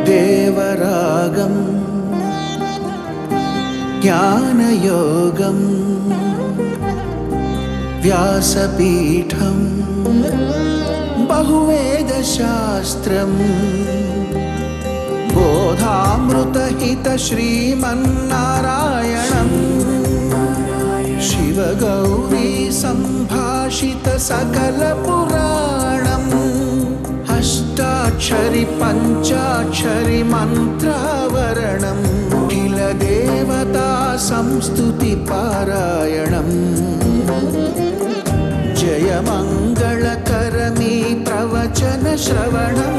దేవరాగం జ్ఞానయోగం వ్యాసపీఠం బహువేదశాస్త్రం బోధామృతహిత శ్రీమన్నారాయణం శివగౌరీ సంభాషిత సకల పురాణం అష్టాక్షరి పంచాక్షరి మంత్రావరణం అఖిల దేవతా సంస్తుతి పారాయణం జయమంగళకరమీ ప్రవచన శ్రవణం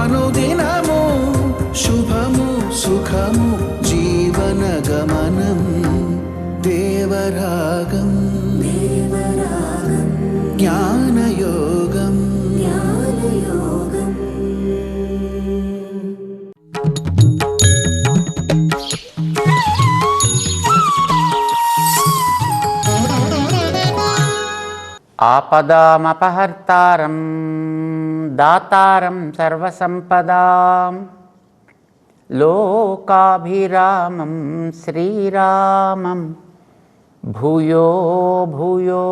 అనుదినము శుభము సుఖము జీవనగమనం దేవరాగం జ్ఞానయోగం ఆపదామపహర్తారం దాతారం సర్వసంపదాం లోకాభిరామం శ్రీరామం భూయో భూయో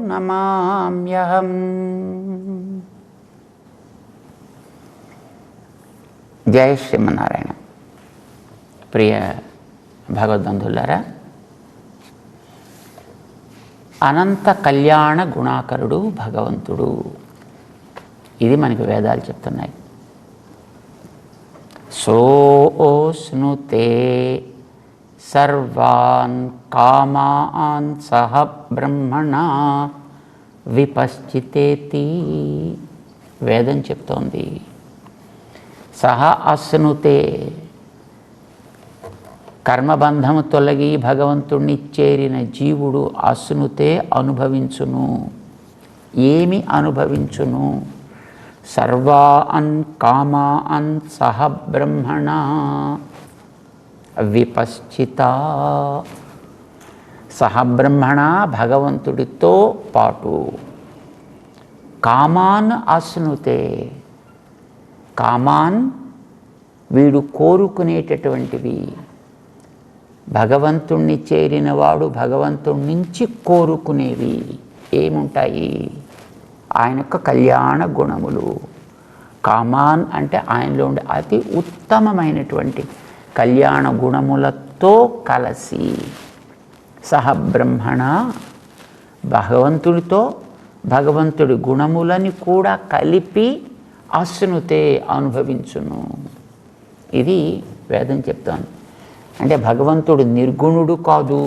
నమామ్యహం. జయ శ్రీమన్నారాయణ. ప్రియ భగవద్బంధులారా, అనంత కళ్యాణ గుణాకరుడు భగవంతుడు, ఇది మనకి వేదాలు చెప్తున్నాయి. సోస్నుతే సర్వాన్ కామాన్ సహ బ్రహ్మణా విపశ్చితేతి. వేదం చెప్తోంది. సహ అస్నుతే, కర్మబంధము తొలగి భగవంతుణ్ణి చేరిన జీవుడు అస్నుతే అనుభవించును. ఏమి అనుభవించును? సర్వాన్ కామాన్ సహ బ్రహ్మణా విపశ్చిత. సహబ్రహ్మణ, భగవంతుడితో పాటు. కామాన్ అస్నుతే, కామాన్ వీడు కోరుకునేటటువంటివి. భగవంతుణ్ణి చేరినవాడు భగవంతుడి నుంచి కోరుకునేవి ఏముంటాయి? ఆయన యొక్క కళ్యాణ గుణములు. కామాన్ అంటే ఆయనలో ఉండే అతి ఉత్తమమైనటువంటి కళ్యాణ గుణములతో కలసి, సహబ్రహ్మణ భగవంతుడితో భగవంతుడి గుణములని కూడా కలిపి అస్నుతే అనుభవించును. ఇది వేదం చెప్తాను. అంటే భగవంతుడు నిర్గుణుడు కాదు,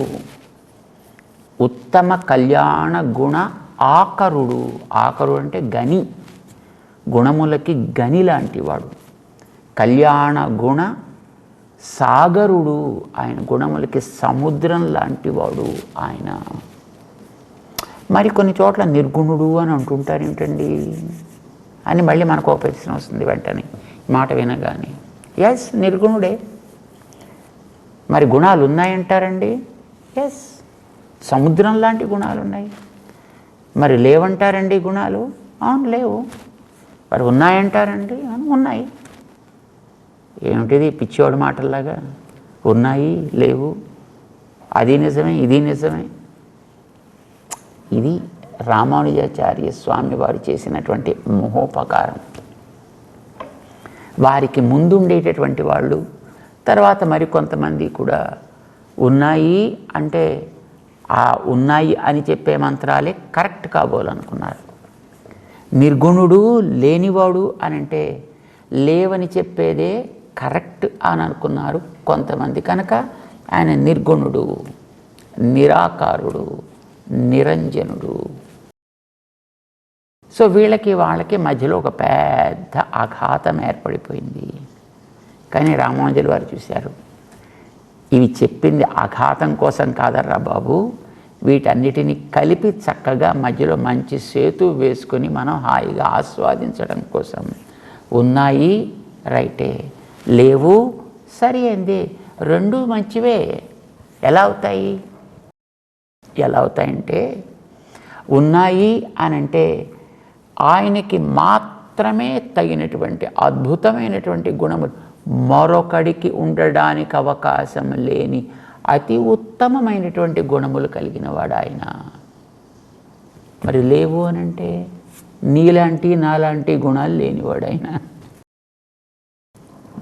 ఉత్తమ కళ్యాణ గుణ ఆకరుడు. ఆకరుడు అంటే గని, గుణములకి గని లాంటివాడు. కళ్యాణ గుణ సాగరుడు, ఆయన గుణములకి సముద్రం లాంటివాడు ఆయన. మరి కొన్ని చోట్ల నిర్గుణుడు అని అంటుంటారు ఏమిటండి అని మళ్ళీ మనకు ఒక ప్రశ్న వస్తుంది వెంటనే మాట వినగానే. ఎస్, నిర్గుణుడే. మరి గుణాలు ఉన్నాయంటారండి? ఎస్, సముద్రం లాంటి గుణాలు ఉన్నాయి. మరి లేవంటారండి గుణాలు? అవును, లేవు. మరి ఉన్నాయంటారండి? ఉన్నాయి. ఏమిటిది పిచ్చివాడు మాటల్లాగా? ఉన్నాయి, లేవు, అది నిజమే, ఇది నిజమే. ఇది రామానుజాచార్య స్వామి వారు చేసినటువంటి మహోపకారం. వారికి ముందుండేటటువంటి వాళ్ళు తర్వాత మరికొంతమంది కూడా ఉన్నాయి అంటే ఆ ఉన్నాయి అని చెప్పే మంత్రాలే కరెక్ట్ కాబోలనుకున్నారు. నిర్గుణుడు లేనివాడు అని అంటే లేవని చెప్పేదే కరెక్ట్ అని అనుకున్నారు కొంతమంది. కనుక ఆయన నిర్గుణుడు, నిరాకారుడు, నిరంజనుడు. సో వీళ్ళకి వాళ్ళకి మధ్యలో ఒక పెద్ద ఆఘాతం ఏర్పడిపోయింది. కానీ రామానుజులు వారు చూశారు, ఇవి చెప్పింది ఆఘాతం కోసం కాదర్రా బాబు, వీటన్నిటిని కలిపి చక్కగా మధ్యలో మంచి సేతు వేసుకొని మనం హాయిగా ఆస్వాదించడం కోసం. ఉన్నాయి, రైటే. లేవు, సరి అయింది. రెండు మంచివే. ఎలా అవుతాయి? ఎలా అవుతాయంటే ఉన్నాయి అని అంటే ఆయనకి మాత్రమే తగినటువంటి అద్భుతమైనటువంటి గుణములు మరొకడికి ఉండడానికి అవకాశం లేని అతి ఉత్తమమైనటువంటి గుణములు కలిగిన వాడు ఆయన. మరి లేవు అని అంటే నీలాంటి నాలాంటి గుణాలు లేనివాడు ఆయన.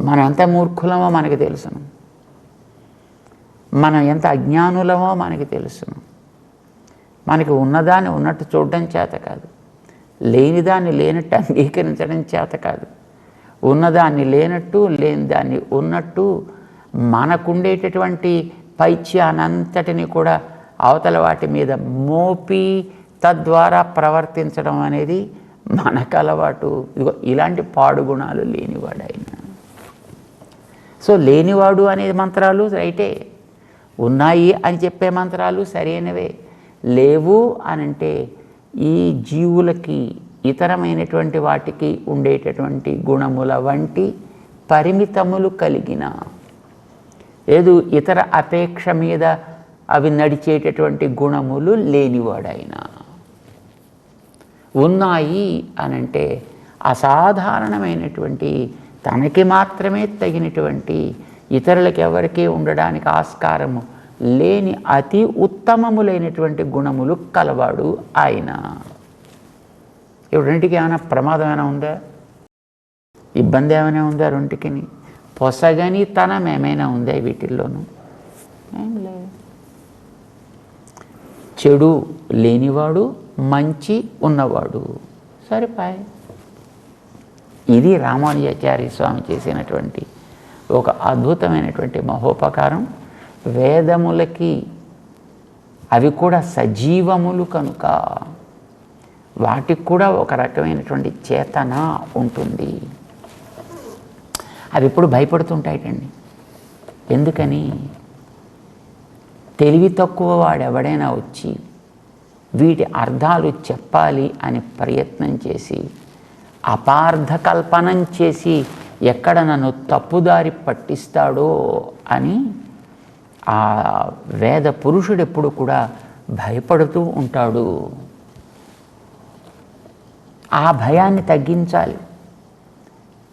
మనం ఎంత మూర్ఖులమో మనకి తెలుసును, మనం ఎంత అజ్ఞానులమో మనకి తెలుసును. మనకి ఉన్నదాన్ని ఉన్నట్టు చూడడం చేత కాదు, లేనిదాన్ని లేనట్టు అంగీకరించడం చేత కాదు, ఉన్నదాన్ని లేనట్టు లేని దాన్ని ఉన్నట్టు మనకుండేటటువంటి పైత్యానంతటిని కూడా అవతల వాటి మీద మోపి తద్వారా ప్రవర్తించడం అనేది మనకు అలవాటు. ఇదిగో ఇలాంటి పాడుగుణాలు లేనివాడు ఆయన. సో లేనివాడు అనే మంత్రాలు రైటే, ఉన్నాయి అని చెప్పే మంత్రాలు సరైనవే. లేవు అనంటే ఈ జీవులకి ఇతరమైనటువంటి వాటికి ఉండేటటువంటి గుణముల వంటి పరిమితములు కలిగిన, లేదు ఇతర అపేక్ష మీద అవి నడిచేటటువంటి గుణములు లేనివాడైనా. ఉన్నాయి అనంటే అసాధారణమైనటువంటి, తనకి మాత్రమే తగినటువంటి, ఇతరులకు ఎవరికీ ఉండడానికి ఆస్కారము లేని అతి ఉత్తమములైనటువంటి గుణములు కలవాడు ఆయన. ఇప్పుడు రెంటికి ఏమైనా ప్రమాదం ఏమైనా ఉందా, ఇబ్బంది ఏమైనా ఉందా? రెంటికి పొసగని తనం ఏమైనా ఉందా వీటిల్లోనూ? ఏం లేదు. చెడు లేనివాడు, మంచి ఉన్నవాడు, సరిపాయ్. ఇది రామానుజాచార్య స్వామి చేసినటువంటి ఒక అద్భుతమైనటువంటి మహోపకారం. వేదములకి అవి కూడా సజీవములు కనుక వాటికి కూడా ఒక రకమైనటువంటి చేతన ఉంటుంది. అవి ఎప్పుడు భయపడుతుంటాయిటండి. ఎందుకని? తెలివి తక్కువ వాడెవడైనా వచ్చి వీటి అర్థాలు చెప్పాలి అని ప్రయత్నం చేసి అపార్థకల్పనం చేసి ఎక్కడ నన్ను తప్పుదారి పట్టిస్తాడో అని ఆ వేద పురుషుడు ఎప్పుడు కూడా భయపడుతూ ఉంటాడు. ఆ భయాన్ని తగ్గించాలి.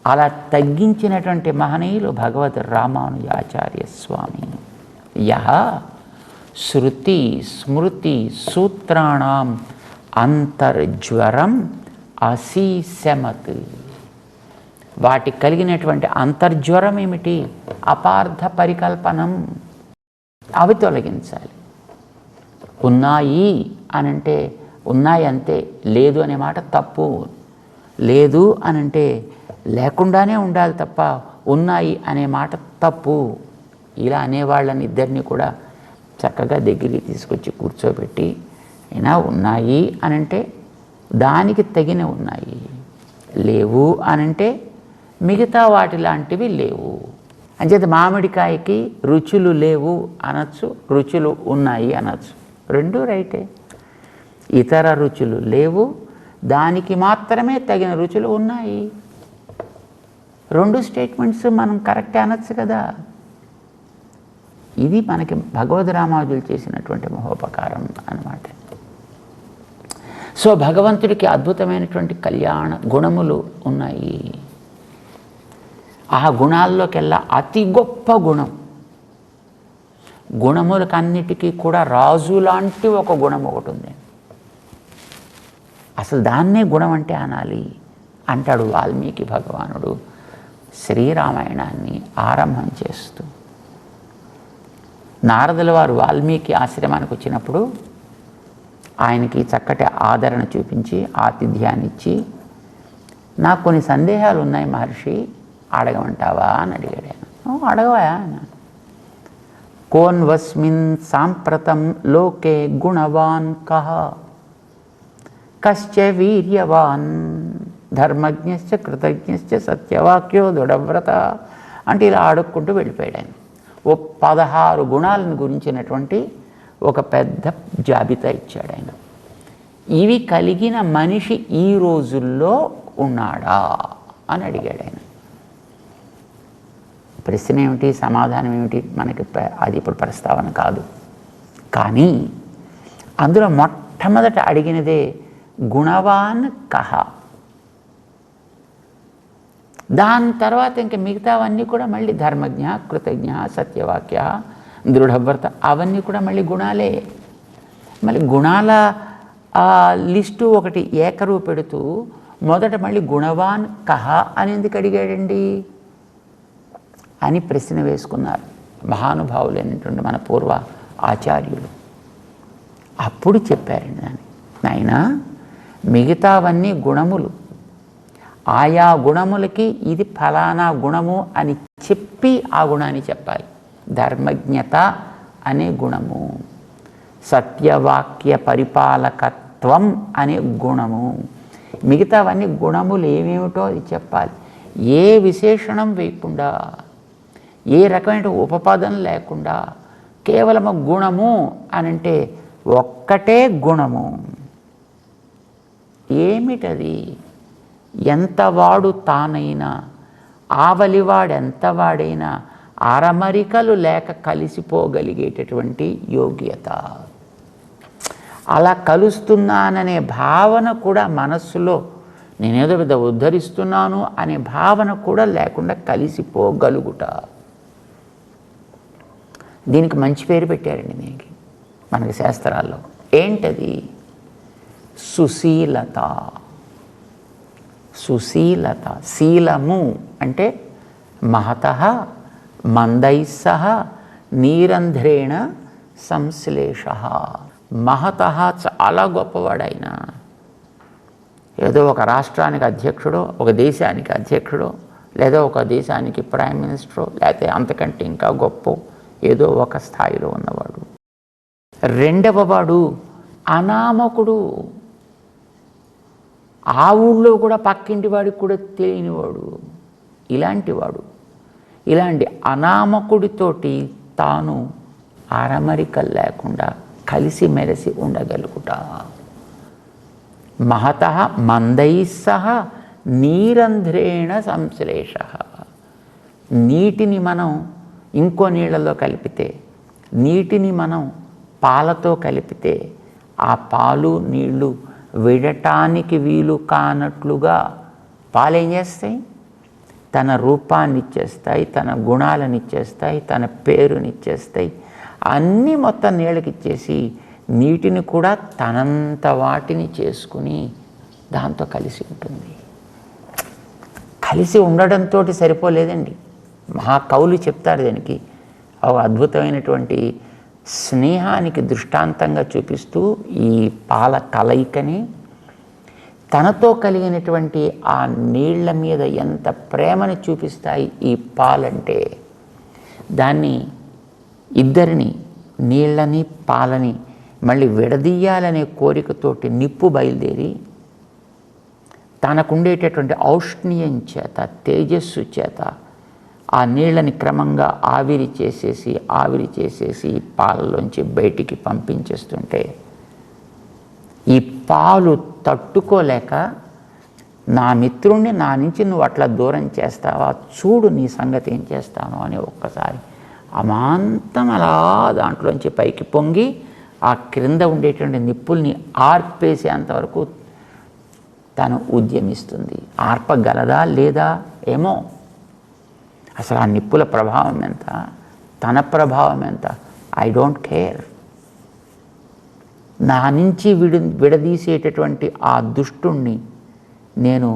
అలా తగ్గించినటువంటి మహనీయులు భగవద్ రామానుజాచార్య స్వామి. యహ శృతి స్మృతి సూత్రాణం అంతర్జ్వరం అసీశమత్. వాటి కలిగినటువంటి అంతర్జ్వరం ఏమిటి? అపార్థ పరికల్పనం. అవి తొలగించాలి. ఉన్నాయి అనంటే ఉన్నాయి అంతే, లేదు అనే మాట తప్పు. లేదు అనంటే లేకుండానే ఉండాలి తప్ప ఉన్నాయి అనే మాట తప్పు. ఇలా అనేవాళ్ళని ఇద్దరిని కూడా చక్కగా దగ్గరికి తీసుకొచ్చి కూర్చోబెట్టి, అయినా ఉన్నాయి అనంటే దానికి తగిన ఉన్నాయి, లేవు అనంటే మిగతా వాటి లాంటివి లేవు. అంచేత మామిడికాయకి రుచులు లేవు అనొచ్చు, రుచులు ఉన్నాయి అనొచ్చు, రెండూ రైటే. ఇతర రుచులు లేవు, దానికి మాత్రమే తగిన రుచులు ఉన్నాయి. రెండు స్టేట్మెంట్స్ మనం కరెక్టే అనొచ్చు కదా. ఇది మనకి భగవద్ రామానుజులు చేసినటువంటి మహోపకారం అన్నమాట. సో భగవంతుడికి అద్భుతమైనటువంటి కళ్యాణ గుణములు ఉన్నాయి. ఆ గుణాల్లోకెల్లా అతి గొప్ప గుణం, గుణములకన్నిటికీ కూడా రాజు లాంటి ఒక గుణం ఒకటి ఉంది. అసలు దాన్నే గుణం అంటే అనాలి అంటాడు వాల్మీకి భగవానుడు శ్రీరామాయణాన్ని ఆరంభం చేస్తూ. నారదుల వారు వాల్మీకి ఆశ్రమానికి వచ్చినప్పుడు ఆయనకి చక్కటి ఆదరణ చూపించి ఆతిథ్యాన్ని ఇచ్చి, నాకు కొన్ని సందేహాలు ఉన్నాయి మహర్షి, అడగమంటావా అని అడిగాడు ఆయన. అడగవా అన్న. కోన్వస్మిన్ సాంప్రతం లోకే గుణవాన్ కహ కశ్చ వీర్యవాన్ ధర్మజ్ఞశ్చ కృతజ్ఞశ్చ సత్యవాక్యో దృఢవ్రత అంటే ఇలా అడుక్కుంటూ వెళ్ళిపోయాడు ఆయన. ఓ 16 గుణాలను గురించినటువంటి ఒక పెద్ద జాబితా ఇచ్చాడు ఆయన. ఇవి కలిగిన మనిషి ఈ రోజుల్లో ఉన్నాడా అని అడిగాడు ఆయన. ప్రశ్న ఏమిటి, సమాధానం ఏమిటి మనకి అది ఇప్పుడు ప్రస్తావన కాదు. కానీ అందులో మొట్టమొదట అడిగినదే గుణవాన్ కహ. దాని తర్వాత ఇంక మిగతావన్నీ కూడా మళ్ళీ ధర్మజ్ఞ, కృతజ్ఞ, సత్యవాక్య, దృఢవ్రత అవన్నీ కూడా మళ్ళీ గుణాలే. మళ్ళీ గుణాల లిస్టు ఒకటి ఏకరువు పెడుతూ మొదట మళ్ళీ గుణవాన్ కహ అని ఎందుకు అడిగాడండి అని ప్రశ్న వేసుకున్నారు మహానుభావులైనటువంటి మన పూర్వ ఆచార్యులు. అప్పుడు చెప్పారండి దాన్ని, నాయనా మిగతావన్నీ గుణములు, ఆయా గుణములకి ఇది ఫలానా గుణము అని చెప్పి ఆ గుణాన్ని చెప్పాలి. ధర్మజ్ఞత అనే గుణము, సత్యవాక్య పరిపాలకత్వం అనే గుణము, మిగతావన్నీ గుణములు ఏమేమిటో అది చెప్పాలి. ఏ విశేషణం వేయకుండా, ఏ రకమైన ఉపపదం లేకుండా కేవలము గుణము అనంటే ఒక్కటే గుణము. ఏమిటది? ఎంతవాడు తానైనా, ఆవలివాడెంతవాడైనా అరమరికలు లేక కలిసిపోగలిగేటటువంటి యోగ్యత. అలా కలుస్తున్నాననే భావన కూడా మనస్సులో, నేనేదో పెద్ద ఉద్ధరిస్తున్నాను అనే భావన కూడా లేకుండా కలిసిపోగలుగుట. దీనికి మంచి పేరు పెట్టారండి దీనికి మనకి శాస్త్రాల్లో. ఏంటది? సుశీలత. సుశీలత. శీలము అంటే మహతః మందైస్సహ నీరంధ్రేణ సంశ్లేష. మహతః చాలా గొప్పవాడైన, ఏదో ఒక రాష్ట్రానికి అధ్యక్షుడో, ఒక దేశానికి అధ్యక్షుడో, లేదా ఒక దేశానికి ప్రైమ్ మినిస్టరో, లేకపోతే అంతకంటే ఇంకా గొప్ప ఏదో ఒక స్థాయిలో ఉన్నవాడు. రెండవ వాడు అనామకుడు. ఆ ఊళ్ళో కూడా పక్కింటి వాడికి కూడా తెలియనివాడు. ఇలాంటి అనామకుడితోటి తాను అరమరికలు లేకుండా కలిసిమెలిసి ఉండగలుగుట. మహతః మందైస్సహ నీరంధ్రేణ సంశ్లేష. నీటిని మనం ఇంకో నీళ్ళలో కలిపితే, నీటిని మనం పాలతో కలిపితే ఆ పాలు నీళ్లు విడటానికి వీలు కానట్లుగా పాలేం చేస్తాయి? తన రూపాన్ని ఇచ్చేస్తాయి, తన గుణాలను ఇచ్చేస్తాయి, తన పేరునిచ్చేస్తాయి. అన్నీ మొత్తం నీళ్ళకి ఇచ్చేసి నీటిని కూడా తనంత వాటిని చేసుకుని దాంతో కలిసి ఉంటుంది. కలిసి ఉండడంతో సరిపోలేదండి. మహాకవులు చెప్తారు దానికి ఒక అద్భుతమైనటువంటి స్నేహానికి దృష్టాంతంగా చూపిస్తూ ఈ పాల కలయికని, తనతో కలిగినటువంటి ఆ నీళ్ల మీద ఎంత ప్రేమని చూపిస్తాయి ఈ పాలంటే. దాన్ని ఇద్దరిని, నీళ్ళని పాలని మళ్ళీ విడదీయాలనే కోరికతోటి నిప్పు బయలుదేరి తనకుండేటటువంటి ఔష్ణ్యం చేత, తేజస్సు చేత ఆ నీళ్ళని క్రమంగా ఆవిరి చేసేసి పాలలోంచి బయటికి పంపించేస్తుంటే ఈ పాలు తట్టుకోలేక, నా మిత్రుణ్ణి నా నుంచి నువ్వు అట్లా దూరం చేస్తావా, చూడు నీ సంగతి ఏం చేస్తాను అని ఒక్కసారి అమాంతం అలా దాంట్లోంచి పైకి పొంగి ఆ క్రింద ఉండేటువంటి నిప్పుల్ని ఆర్పేసేంతవరకు తను ఉద్యమిస్తుంది. ఆర్పగలదా లేదా ఏమో. అసలు ఆ నిప్పుల ప్రభావం ఎంత, తన ప్రభావం ఎంత, ఐ డోంట్ కేర్. నా నుంచి విడదీసేటటువంటి ఆ దుష్టుణ్ణి నేను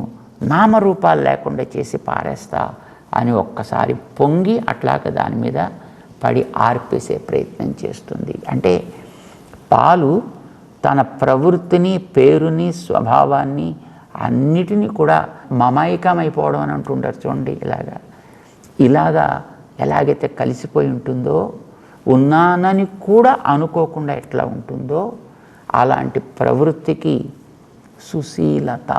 నామరూపాలు లేకుండా చేసి పారేస్తా అని ఒక్కసారి పొంగి అట్లాగ దాని మీద పడి ఆర్పేసే ప్రయత్నం చేస్తుంది. అంటే పాలు తన ప్రవృత్తిని, పేరుని, స్వభావాన్ని అన్నిటినీ కూడా మమైకమైపోవడం అని అంటుంటారు చూడండి. ఇలాగా ఎలాగైతే కలిసిపోయి ఉంటుందో, ఉన్నానని కూడా అనుకోకుండా ఎట్లా ఉంటుందో అలాంటి ప్రవృత్తికి సుశీలత,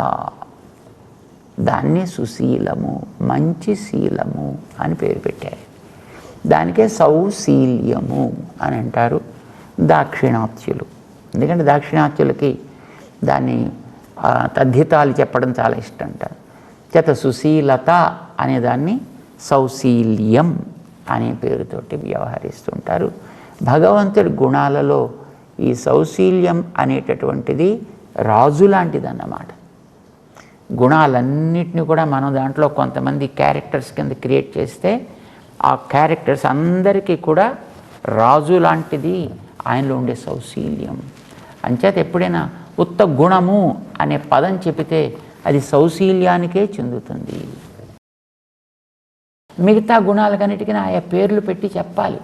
దాన్నే సుశీలము, మంచి శీలము అని పేరు పెట్టారు. దానికే సౌశీల్యము అని అంటారు దాక్షిణాత్యులు. ఎందుకంటే దాక్షిణాత్యులకి దాన్ని తద్ధితాలు చెప్పడం చాలా ఇష్టం అంటారు. చేత సుశీలత అనేదాన్ని సౌశీల్యం అనే పేరుతోటి వ్యవహరిస్తుంటారు. భగవంతుడి గుణాలలో ఈ సౌశీల్యం అనేటటువంటిది రాజు లాంటిదన్నమాట. గుణాలన్నిటిని కూడా మనం దాంట్లో కొంతమంది క్యారెక్టర్స్ కింద క్రియేట్ చేస్తే ఆ క్యారెక్టర్స్ అందరికీ కూడా రాజు లాంటిది ఆయనలో ఉండే సౌశీల్యం. అంచేత ఎప్పుడైనా ఉత్త గుణము అనే పదం చెబితే అది సౌశీల్యానికే చెందుతుంది. మిగతా గుణాలకన్నిటికీ ఆయా పేర్లు పెట్టి చెప్పాలి.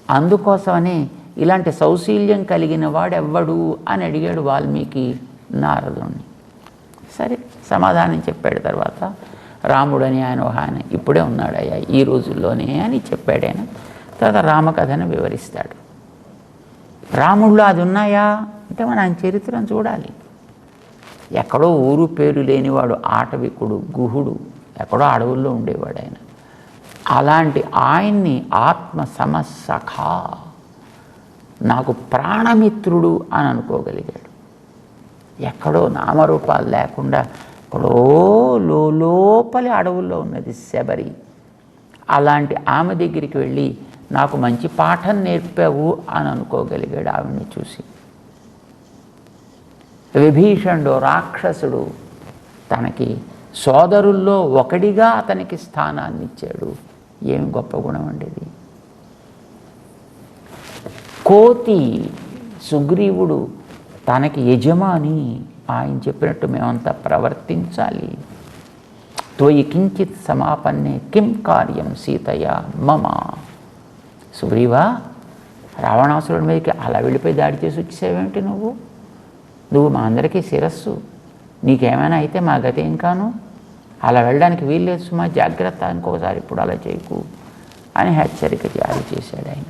అందుకోసమనే ఇలాంటి సౌశీల్యం కలిగిన వాడెవ్వడు అని అడిగాడు వాల్మీకి నారదుణ్ణి. సరే సమాధానం చెప్పాడు. తర్వాత రాముడని ఆయన ఇప్పుడే ఉన్నాడయ్యా ఈ రోజుల్లోనే అని చెప్పాడు ఆయన. తర్వాత రామకథను వివరిస్తాడు. రాముడిలో అది ఉన్నాయా అంటే మనం ఆయన చరిత్రను చూడాలి. ఎక్కడో ఊరు పేరు లేనివాడు, ఆటవికుడు, గుహుడు, ఎక్కడో అడవుల్లో ఉండేవాడు ఆయన. అలాంటి ఆయన్ని ఆత్మ సమసఖా, నాకు ప్రాణమిత్రుడు అని అనుకోగలిగాడు. ఎక్కడో నామరూపాలు లేకుండా ఎక్కడో లోపలి అడవుల్లో ఉన్నది శబరి. అలాంటి ఆమె దగ్గరికి వెళ్ళి నాకు మంచి పాఠం నేర్పావు అని అనుకోగలిగాడు ఆవిడ్ని చూసి. విభీషణుడు రాక్షసుడు తనకి సోదరుల్లో ఒకడిగా అతనికి స్థానాన్ని ఇచ్చాడు. ఏమి గొప్ప గుణం ఉండేది. కోతి సుగ్రీవుడు తనకి యజమాని, ఆయన చెప్పినట్టు మేమంతా ప్రవర్తించాలి. త్వయి కించిత్ సమాపన్నే కిం కార్యం సీతయా మమ. సుగ్రీవా, రావణాసురుడి మీదకి అలా వెళ్ళిపోయి దాడి చేసి వచ్చేసేవేమిటి నువ్వు మా అందరికీ శిరస్సు, నీకేమైనా అయితే మా గతి ఏం కాను, అలా వెళ్ళడానికి వీల్లేదు సుమా, జాగ్రత్త, ఇంకొకసారి ఇప్పుడు అలా చేయకు అని హెచ్చరిక జారీ చేశాడు ఆయన.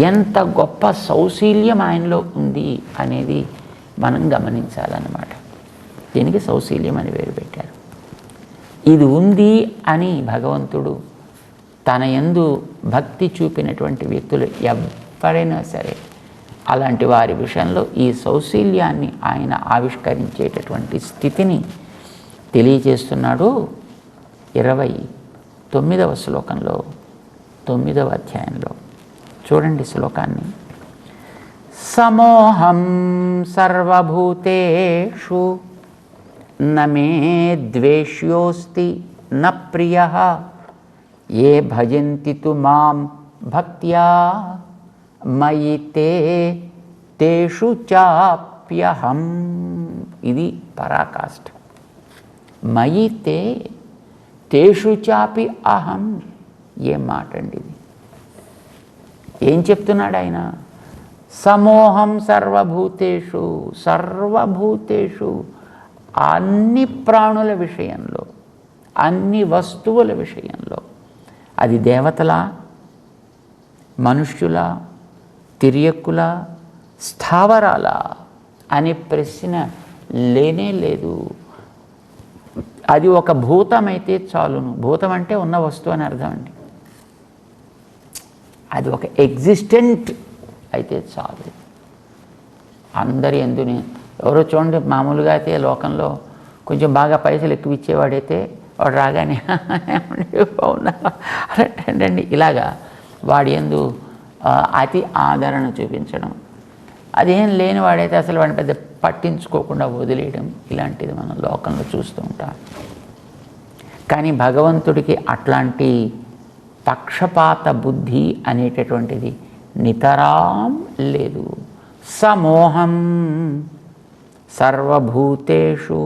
ఎంత గొప్ప సౌశీల్యం ఆయనలో ఉంది అనేది మనం గమనించాలన్నమాట. దీనికి సౌశీల్యం అని పేరు పెట్టారు. ఇది ఉంది అని భగవంతుడు తన యందు భక్తి చూపినటువంటి వ్యక్తులు ఎవరైనా సరే అలాంటి వారి విషయంలో ఈ సౌశీల్యాన్ని ఆయన ఆవిష్కరించేటటువంటి స్థితిని తెలియజేస్తున్నాడు. 29వ శ్లోకంలో 9వ అధ్యాయంలో చూడండి శ్లోకాన్ని. సమోహం సర్వభూతేషు నమే ద్వేష్యోస్తి న ప్రియః ఏ భజంతి తు మాం భక్త్యా మయి తేషు చాప్యహం. ఇది పరాకాష్ఠ. మయి తేషు చాపి అహం. ఏం మాట అండి ఇది! ఏం చెప్తున్నాడు ఆయన? సమోహం సర్వభూతేషు అన్ని ప్రాణుల విషయంలో, అన్ని వస్తువుల విషయంలో, అది దేవతల, మనుష్యుల, తిర్యక్కుల, స్థావరాల అనే ప్రశ్న లేనే లేదు. అది ఒక భూతమైతే చాలును. భూతం అంటే ఉన్న వస్తువు అని అర్థం అండి. అది ఒక ఎగ్జిస్టెంట్ అయితే చాలు. అందరి ఎందుని ఎవరో చూడండి, మామూలుగా అయితే లోకంలో కొంచెం బాగా పైసలు ఎక్కువ ఇచ్చేవాడైతే వాడు రాగానే అవునా అండి ఇలాగా వాడి యందు అతి ఆదరణ చూపించడం, అదేం లేని వాడైతే అసలు వాడిని పెద్ద పట్టించుకోకుండా వదిలేయడం, ఇలాంటిది మనం లోకంలో చూస్తూ ఉంటాం. కానీ భగవంతుడికి అట్లాంటి పక్షపాత బుద్ధి అనేటటువంటిది నితరాం లేదు. సమోహం సర్వభూతేషు,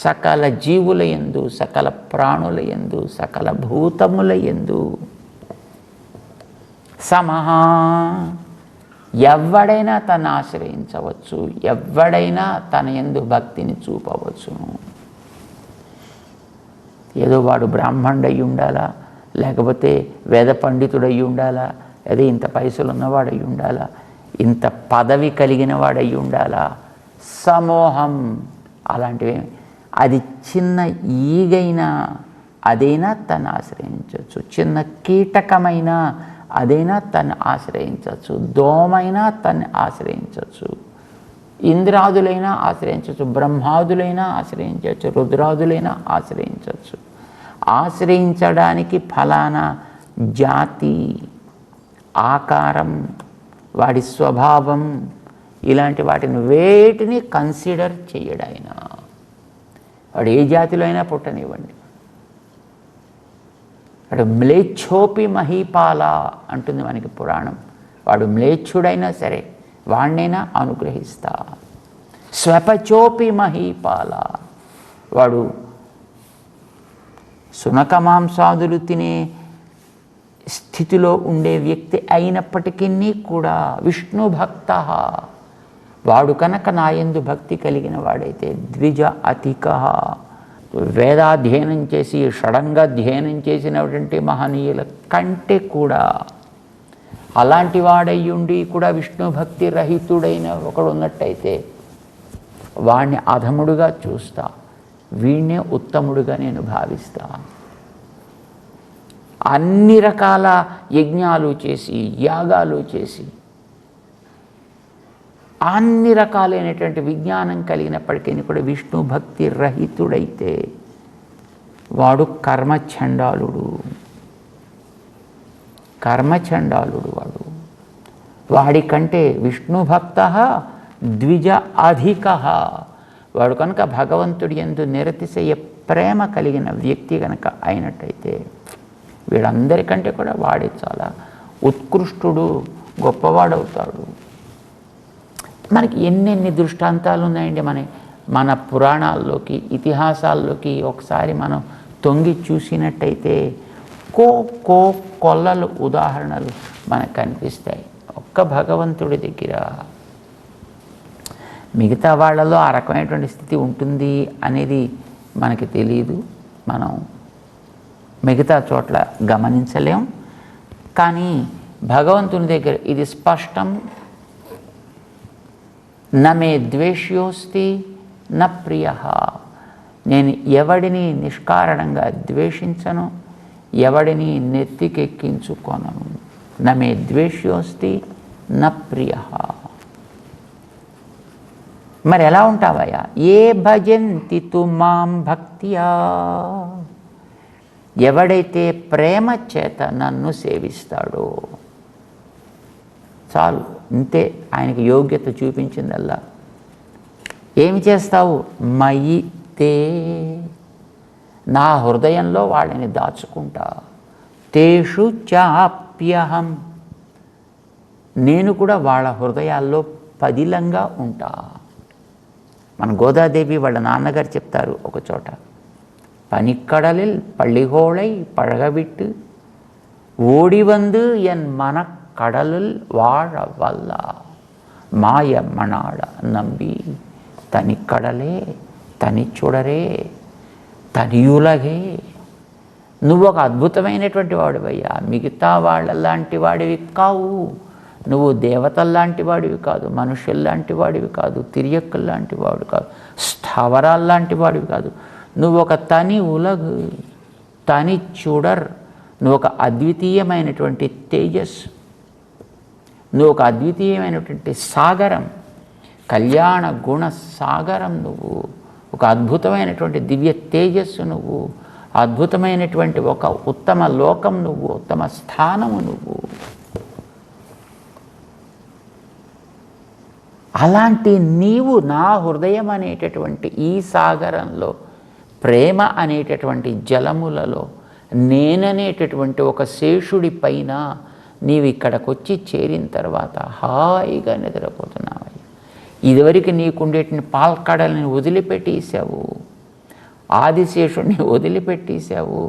సకల జీవుల యందు, సకల ప్రాణుల యందు, సకల భూతముల యందు. సమహ, ఎవడైనా తను ఆశ్రయించవచ్చు, ఎవడైనా తన యందు భక్తిని చూపవచ్చును. ఏదో వాడు బ్రాహ్మణుడు అయి ఉండాలా, లేకపోతే వేద పండితుడు అయి ఉండాలా, అదే ఇంత పైసలు ఉన్నవాడు అయి ఉండాలా, ఇంత పదవి కలిగిన వాడు అయి ఉండాలా. సమోహం అలాంటివి, అది చిన్న ఈగైనా అదైనా తను ఆశ్రయించవచ్చు, చిన్న కీటకమైనా అదైనా తను ఆశ్రయించవచ్చు, దోమైనా తను ఆశ్రయించవచ్చు, ఇంద్రాదులైనా ఆశ్రయించవచ్చు, బ్రహ్మాదులైనా ఆశ్రయించవచ్చు, రుద్రాదులైనా ఆశ్రయించవచ్చు. ఆశ్రయించడానికి ఫలానా జాతి, ఆకారం, వాడి స్వభావం, ఇలాంటి వాటిని వేటిని కన్సిడర్ చేయడు ఆయన. వాడు ఏ జాతిలో అయినా పుట్టనివ్వండి. వాడు మ్లేచ్ఛోపి మహీపాల అంటుంది మనకి పురాణం. వాడు మ్లేచ్ఛుడైనా సరే వాణ్ణైనా అనుగ్రహిస్తా. స్వపచోపి మహీపాల, వాడు సునక మాంసాదులు తినే స్థితిలో ఉండే వ్యక్తి అయినప్పటికీ కూడా విష్ణు భక్త, వాడు కనుక నాయందు భక్తి కలిగిన వాడైతే ద్విజ అధిక, వేదాధ్యయనం చేసి షడంగాధ్యయనం చేసినటువంటి మహనీయుల కంటే కూడా అలాంటి వాడయ్యుండి కూడా విష్ణు భక్తి రహితుడైన ఒకడు ఉన్నట్టయితే వాణ్ణి అధముడుగా చూస్తా, వీణ్ణే ఉత్తముడుగా నేను భావిస్తా. అన్ని రకాల యజ్ఞాలు చేసి యాగాలు చేసి అన్ని రకాలైనటువంటి విజ్ఞానం కలిగినప్పటికీ కూడా విష్ణు భక్తి రహితుడైతే వాడు కర్మచండాలుడు. వాడు. వాడికంటే విష్ణు భక్త ద్విజ అధిక, వాడు కనుక భగవంతుడి యందు నిరతిశయ ప్రేమ కలిగిన వ్యక్తి కనుక అయినట్టయితే వీళ్ళందరికంటే కూడా వాడే చాలా ఉత్కృష్టుడు, గొప్పవాడవుతాడు. మనకి ఎన్నెన్ని దృష్టాంతాలు ఉన్నాయండి. మన పురాణాల్లోకి, ఇతిహాసాల్లోకి ఒకసారి మనం తొంగి చూసినట్టయితే కొల్లలు ఉదాహరణలు మనకు కనిపిస్తాయి. ఒక్క భగవంతుడి దగ్గర మిగతా వాళ్ళలో ఆ రకమైనటువంటి స్థితి ఉంటుంది అనేది మనకి తెలియదు. మనం మిగతా చోట్ల గమనించలేం. కానీ భగవంతుని దగ్గర ఇది స్పష్టం. నమే ద్వేష్యోస్తి న ప్రియ, నేను ఎవడిని నిష్కారణంగా ద్వేషించను, ఎవడిని నెత్తికెక్కించుకొనను. నమే ద్వేష్యోస్తి న ప్రియ. మరి ఎలా ఉంటావయ్యా? ఏ భజంతి తు మాం భక్త్యా, ఎవడైతే ప్రేమ చేత నన్ను సేవిస్తాడో చాలు, ఇంతే. ఆయనకి యోగ్యత చూపించిందల్లా. ఏమి చేస్తావు? మయి తే, నా హృదయంలో వాళ్ళని దాచుకుంటా. తేషు చాప్యహం, నేను కూడా వాళ్ళ హృదయాల్లో పదిలంగా ఉంటా. మన గోదాదేవి వాళ్ళ నాన్నగారు చెప్తారు ఒక చోట, పనిక్కడలిల్ పள்ளிகோளை பழகவிட்டு ஓடி வந்து என் மனக்கடலில் வாழ வல்ல மாய மணாட நம்பி తనిక్కడలే తనిచుడరే తనియులగే. నువ్వు ఒక అద్భుతమైనటువంటి వాడివయ్యా. మిగతా వాళ్ళలాంటి వాడివి కావు. నువ్వు దేవతల్లాంటి వాడివి కాదు, మనుషుల్లాంటి వాడివి కాదు, తిరియక్కుల్లాంటి వాడు కాదు, స్థావరాల్లాంటి వాడివి కాదు. నువ్వు ఒక తని ఉలగు, తని చూడర్. నువ్వు ఒక అద్వితీయమైనటువంటి తేజస్సు, నువ్వు ఒక అద్వితీయమైనటువంటి సాగరం, కళ్యాణ గుణ సాగరం. నువ్వు ఒక అద్భుతమైనటువంటి దివ్య తేజస్సు, నువ్వు అద్భుతమైనటువంటి ఒక ఉత్తమ లోకం, నువ్వు ఉత్తమ స్థానము. నువ్వు అలాంటి నీవు నా హృదయం అనేటటువంటి ఈ సాగరంలో, ప్రేమ అనేటటువంటి జలములలో, నేననేటటువంటి ఒక శేషుడి పైన నీవు ఇక్కడికి వచ్చి చేరిన తర్వాత హాయిగా నిద్రపోతున్నావు. ఇదివరకు నీకుండేటువంటి పాల్కడల్ని వదిలిపెట్టేసావు, ఆదిశేషుడిని వదిలిపెట్టేసావు.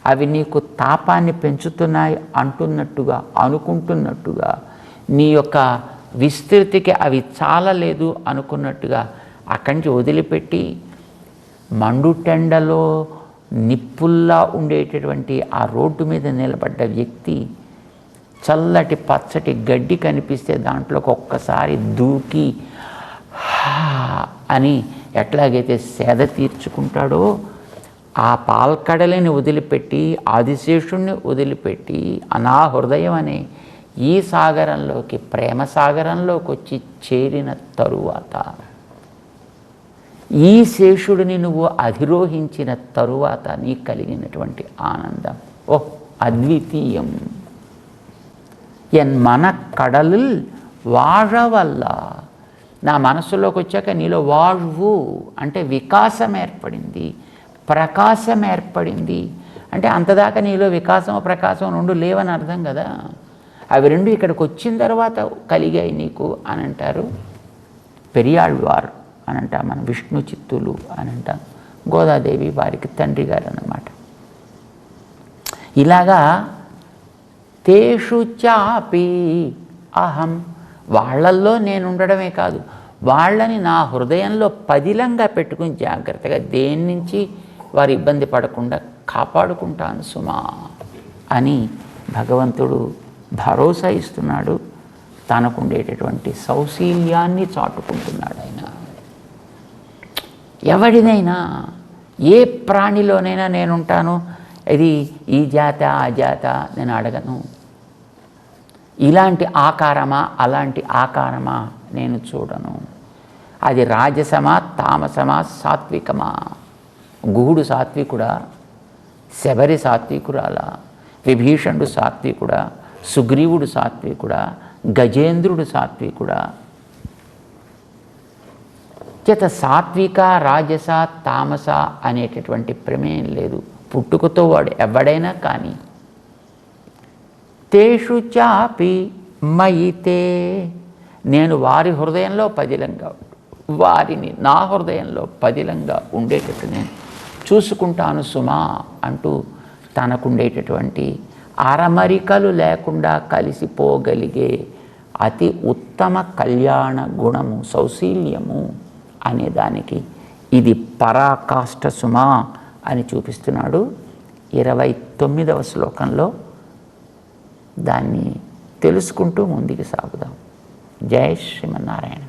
అవి నీకు తాపాన్ని పెంచుతున్నాయి అంటున్నట్టుగా, అనుకుంటున్నట్టుగా, నీ యొక్క విస్తృతికి అవి చాలలేదు అనుకున్నట్టుగా అక్కడి నుంచి వదిలిపెట్టి మండుటెండలో నిప్పుల్లా ఉండేటటువంటి ఆ రోడ్డు మీద నిలబడ్డ వ్యక్తి చల్లటి పచ్చటి గడ్డి కనిపిస్తే దాంట్లోకి ఒక్కసారి దూకి అని ఎట్లాగైతే సేద తీర్చుకుంటాడో, ఆ పాల్కడలని వదిలిపెట్టి, ఆదిశేషుణ్ణి వదిలిపెట్టి, నా హృదయం అనే ఈ సాగరంలోకి, ప్రేమ సాగరంలోకి వచ్చి చేరిన తరువాత, ఈ శేషుడిని నువ్వు అధిరోహించిన తరువాత నీకు కలిగినటువంటి ఆనందం అద్వితీయం. ఎన్ మన కడలిల్ వాഴవల్ల నా మనస్సులోకి వచ్చాక నీలో వాழ்వు అంటే వికాసం ఏర్పడింది, ప్రకాశం ఏర్పడింది. అంటే అంతదాకా నీలో వికాసం ప్రకాశం రెండు లేవని అర్థం కదా. అవి రెండు ఇక్కడికి వచ్చిన తర్వాత కలిగాయి నీకు అని అంటారు పెరియాళ్వార్ అని అంటాం, మన విష్ణు చిత్తులు అని అంటాం. గోదాదేవి వారికి తండ్రి గారు అన్నమాట. ఇలాగా తేషు చాపి అహం, వాళ్ళల్లో నేను ఉండడమే కాదు, వాళ్ళని నా హృదయంలో పదిలంగా పెట్టుకుని జాగ్రత్తగా దేని నుంచి వారు ఇబ్బంది పడకుండా కాపాడుకుంటాను సుమా అని భగవంతుడు భరోసా ఇస్తున్నాడు. తనకుండేటటువంటి సౌశీల్యాన్ని చాటుకుంటున్నాడు ఆయన. ఎవడినైనా ఏ ప్రాణిలోనైనా నేనుంటాను, ఇది ఈ జాత ఆ జాత నేను అడగను. ఇలాంటి ఆకారమా అలాంటి ఆకారమా నేను చూడను. అది రాజసమా తామసమా సాత్వికమా. గుహుడు సాత్వికుడా, శబరి సాత్వికురాలా, విభీషణుడు సాత్వికుడా, సుగ్రీవుడు సాత్వికుడా, గజేంద్రుడు సాత్వికుడా. చేత సాత్విక రాజస తామస అనేటటువంటి ప్రమేయం లేదు. పుట్టుకతో వాడు ఎవడైనా కానీ. తేషు చాపి మయితే, నేను వారి హృదయంలో పదిలంగా, వారిని నా హృదయంలో పదిలంగా ఉండేటట్టు నేను చూసుకుంటాను సుమా అంటూ తనకుండేటటువంటి అరమరికలు లేకుండా కలిసిపోగలిగే అతి ఉత్తమ కళ్యాణ గుణము సౌశీల్యము అనేదానికి ఇది పరాకాష్ఠ సుమా అని చూపిస్తున్నాడు. 29వ శ్లోకంలో దాన్ని తెలుసుకుంటూ ముందుకు సాగుదాం. జై శ్రీమన్నారాయణ.